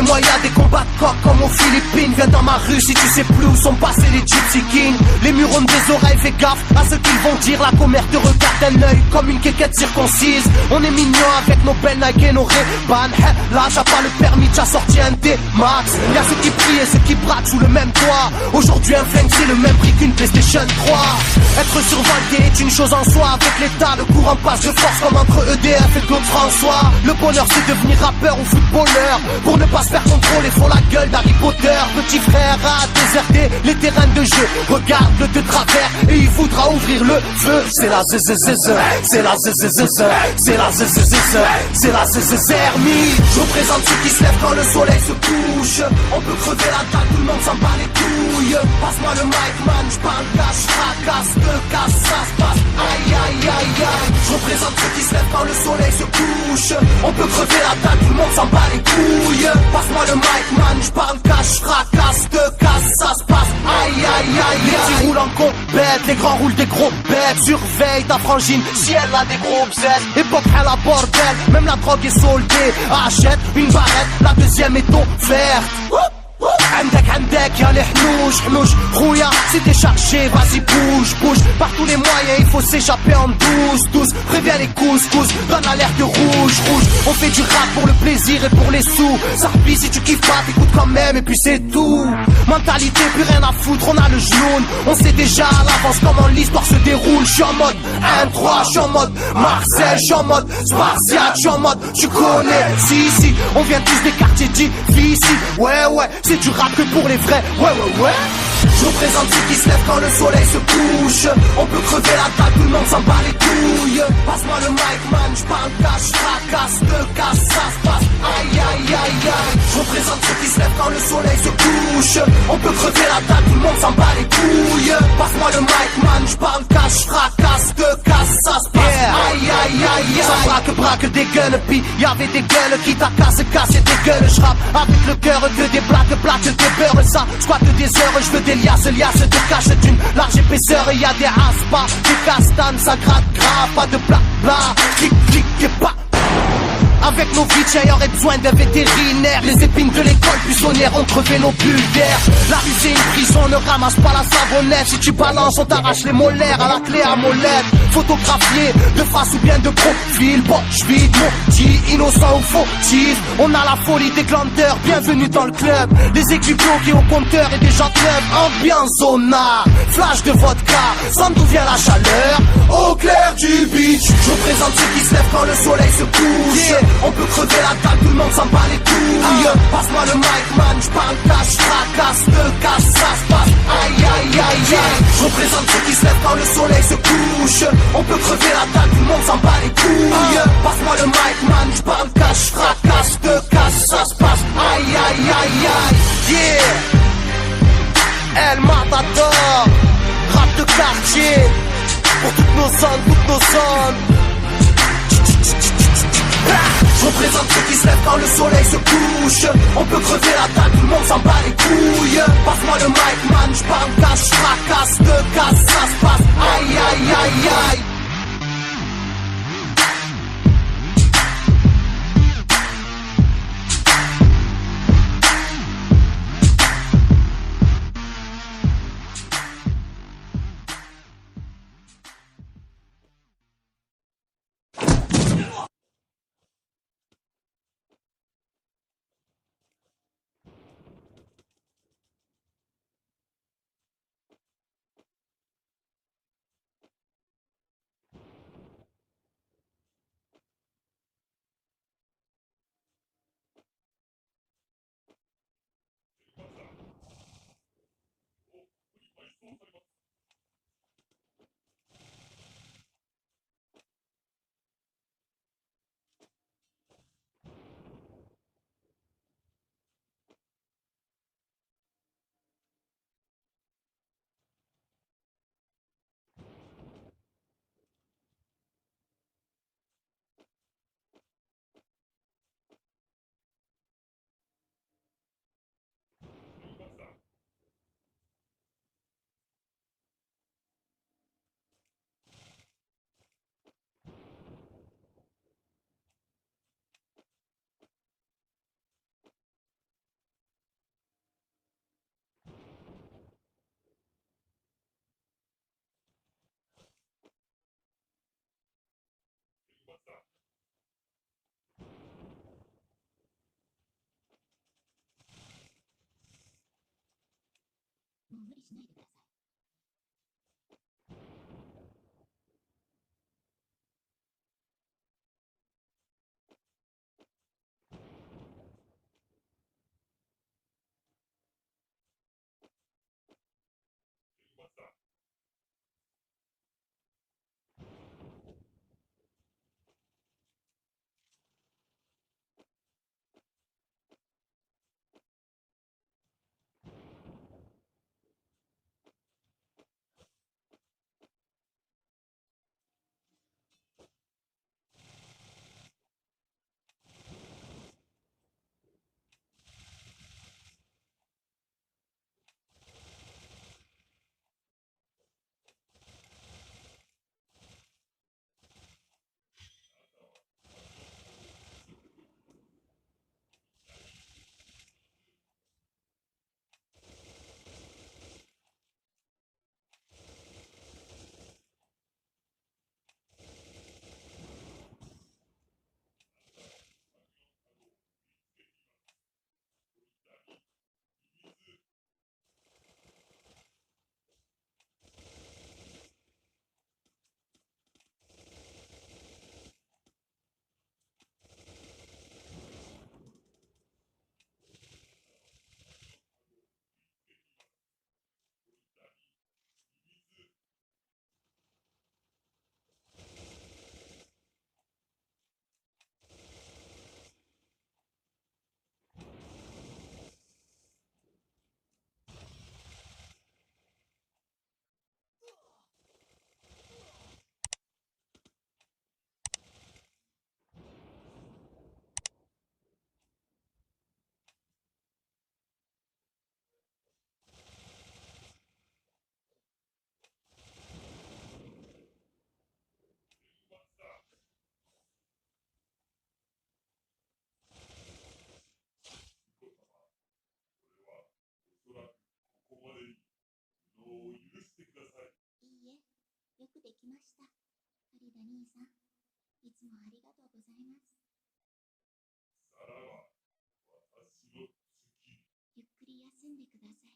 moi y'a des combats de coq comme aux Philippines. Viens dans ma rue si tu sais plus où sont passés les Gypsy Kings. Les murs ont des oreilles, fais gaffe à ce qu'ils vont dire. La commère te regarde d'un œil comme une quéquette circoncise. On est mignon avec nos belles Nike et nos Ray-Ban. Là t'as pas le permis, t'as sorti un D-Max. Y'a ceux qui prient et ceux qui braquent sous le même toit. Aujourd'hui un flingue c'est le même prix qu'une PlayStation 3. Être survalgué est une chose en soi. Avec l'état le courant passe de force comme entre EDF et Claude François. Le bonheur c'est devenir rappeur ou footballeur. Pour ne pas se faire contrôler faut la gueule d'Harry Potter. Petit frère a déserté les terrains de jeu. Regarde-le de travers et il voudra ouvrir le feu. C'est la zzzz, c'est la zzzz, c'est la zzzz, c'est la zzzermie. Je représente ceux qui se lèvent quand le soleil se couche. On peut crever la dalle, tout le monde s'en bat les couilles. Passe-moi le mic man, j'parle cache, fracasse, te casse, ça se passe. Aïe aïe aïe aïe. Je représente ceux qui se lèvent quand le soleil se couche. On peut crever la dalle, tout le monde s'en bat les couilles. Passe-moi le mic man, j'parle cache, fracasse, te casse, ça se passe. Aïe aïe aïe. Les petits roulent en compète, les grands roulent des gros bêtes. Surveille ta frangine si elle a des gros bzètes. Époque à la bordel, même la drogue est soldée. Achète une barrette, la deuxième est offerte. عندك يا الحنوش حنوش خويا c'est déchargé, vas-y bouge bouge. Par tous les moyens il faut s'échapper en douce. Préviens les couscous, donne l'alerte rouge. On fait du rap pour le plaisir et pour les sous. Ça replie si tu kiffes pas t'écoutes quand même et puis c'est tout. Mentalité plus rien à foutre, on a le genou. On sait déjà à l'avance comment l'histoire se déroule. J'suis en mode 1-3, j'suis en mode Marcel, j'suis en mode Spartiate, j'suis en mode tu connais. Si on vient tous des quartiers difficiles. Ouais c'est du rap que pour les vrais, ouais. Je représente ceux qui se lèvent quand le soleil se couche. On peut crever la dalle, tout le monde s'en bat les couilles. Passe-moi le mic man, j'parle cache, fracasse, te casse, ça se passe. Aïe aïe aïe aïe. Je représente ceux qui se lèvent quand le soleil se couche. On peut crever la dalle, tout le monde s'en bat les couilles. Passe-moi le mic man, j'parle cache, fracasse, te casse, ça se passe. Aïe aïe aïe aïe. Ça braque des gueules, pis y'avait des gueules qui t'a cassé des gueules. J'rappe avec le cœur que des plaques des beurres. Ça squatte des heures, j'veux des liasses de cache d'une large épaisseur. Et y'a des aspas, des castanes, ça gratte grave. Pas de blabla, clic et pas. Avec nos vies, il y aurait besoin d'un vétérinaire. Les épines de l'école buissonnière ont crevé nos bulles d'air. La rue c'est une prison, ne ramasse pas la savonnette. Si tu balances, on t'arrache les molaires à la clé à molette. Photographié de face ou bien de profil. Bon, j'vide maudit, innocent ou fautif. On a la folie des glandeurs, bienvenue dans le club. Les aiguilles bloquées au compteur et des gens club. Ambiance zona, flash de vodka. Sans d'où vient la chaleur, au clair du beach. Je représente ceux qui se lèvent quand le soleil se couche. On peut crever la dalle, tout le monde s'en bat les couilles. Passe-moi le mic man, j'parle cache, fracasse, te casse, ça se passe. Aïe aïe aïe aïe. Je représente ceux qui se lèvent quand le soleil se couche. On peut crever la dalle, tout le monde s'en bat les couilles. Passe-moi le mic man, j'parle cache, fracasse, te casse, ça se passe. Aïe aïe aïe aïe. Yeah. El Matador, rap de quartier. Pour toutes nos zones. Je représente ceux qui se lèvent quand le soleil se couche. On peut crever la dalle, tout le monde s'en bat les couilles. Passe-moi le mic man, j'parle cache, fracasse, te casse, ça se passe. Aïe aïe aïe aïe. もう無理しないでください。いいえ、よくできました。フリダ兄さん、いつもありがとうございます。ゆっくり休んでください。